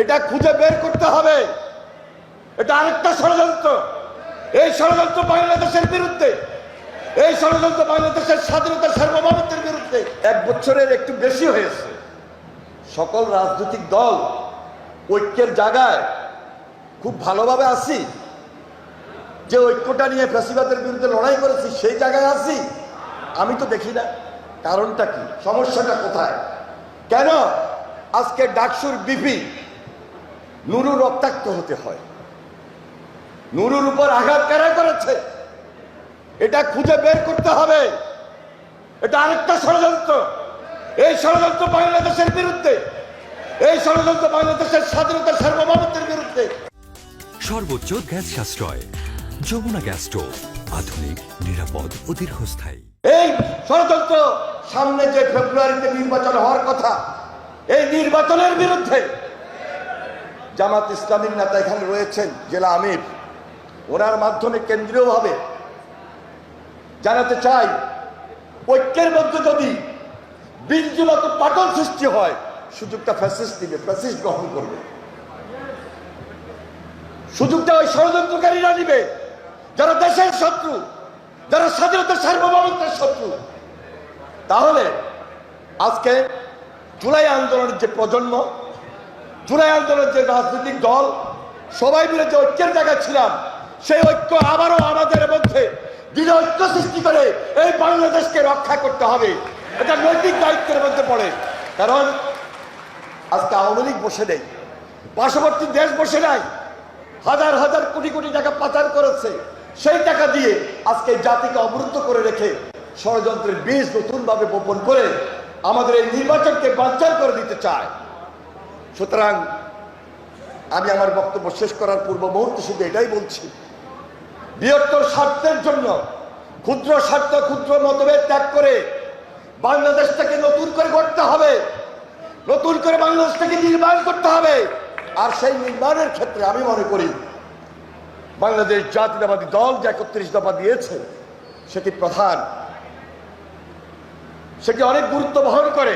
এটা খুঁজে বের করতে হবে। এটা আরেকটা ষড়যন্ত্র। এই ষড়যন্ত্র বাংলাদেশের বিরুদ্ধে, এই ষড়যন্ত্র বাংলাদেশের স্বাধীনতা সার্বভৌমত্বের বিরুদ্ধে। 1 বছরের একটু বেশি হয়েছে, সকল রাজনৈতিক দল ঐক্যের জায়গায় খুব ভালোভাবে আছি, যে ঐক্যটা নিয়ে ফ্যাসিবাদের বিরুদ্ধে লড়াই করেছি সেই জায়গায় আছি। আমি তো দেখি না কারণটা কি, সমস্যাটা কোথায়, কেন আজকে ডাকসুর বিপি নুরুর রক্তাক্ত হতে হয়? নুরুর উপর আঘাত কারা করেছে? এটা খুঁজে বের করতে হবে। এটা আরেকটা ষড়যন্ত্র। এই ষড়যন্ত্র বাংলাদেশের বিরুদ্ধে, এই ষড়যন্ত্র বাংলাদেশের স্বাধীনতা সার্বভৌমত্বের বিরুদ্ধে। সর্বোচ্চ গ্যাস সাশ্রয়, যমুনা গ্যাস স্টোভ, আধুনিক, নিরাপদ ও দীর্ঘস্থায়ী। এই ষড়যন্ত্র, সামনে যে ফেব্রুয়ারিতে নির্বাচন হওয়ার কথা, এই নির্বাচনের বিরুদ্ধে জামাত ইসলামীর নেতা এখানে রয়েছেন, জেলা আমির, ওনার মাধ্যমে কেন্দ্রীয়ভাবে জানাতে চাই, ঐক্যের মধ্যে যদি বিন্দুমাত্র পাটল সৃষ্টি হয়, সুযোগটা ফ্যাসিস্ট দিবে, ফ্যাসিস্ট গ্রহণ করবে। সুযোগটা ওই ষড়যন্ত্রকারীরা নিবে, যারা দেশের শত্রু, যারা স্বাধীনতার সার্বভৌমত্বের শত্রু। তাহলে আজকে জুলাই আন্দোলনের যে প্রজন্ম, জুলাই আন্দোলনের যে রাজনৈতিক দল, সবাই মিলে যে ঐক্যের জায়গায় ছিলাম, সেই ঐক্য আবারও আমাদের মধ্যে দৃঢ় ঐক্য সৃষ্টি করে এই বাংলাদেশকে রক্ষা করতে হবে। এটা নৈতিক দায়িত্বের মধ্যে পড়ে। কারণ আজকে আওয়ামী লীগ বসে নেই, পার্শ্ববর্তী দেশ বসে নাই, হাজার হাজার কোটি কোটি টাকা পাচার করেছে। সেই টাকা দিয়ে আজকে জাতিকে অবরুদ্ধ করে রেখে ষড়যন্ত্রের বীজ নতুনভাবে বপন করে আমাদের এই নির্বাচনকে বানচাল করে দিতে চায়। সুতরাং আমি আমার বক্তব্য শেষ করার পূর্ব মুহূর্তে শুধু এটাই বলছি, বৃহত্তর স্বার্থের জন্য ক্ষুদ্র স্বার্থ, ক্ষুদ্র মতভেদ ত্যাগ করে বাংলাদেশটাকে নতুন করে গড়তে হবে, নতুন করে বাংলাদেশটাকে নির্মাণ করতে হবে। আর সেই নির্মাণের ক্ষেত্রে আমি মনে করি বাংলাদেশ জাতীয়তাবাদী দল যে 31 দফা দিয়েছে সেটি প্রধান, সেটি অনেক গুরুত্ব বহন করে।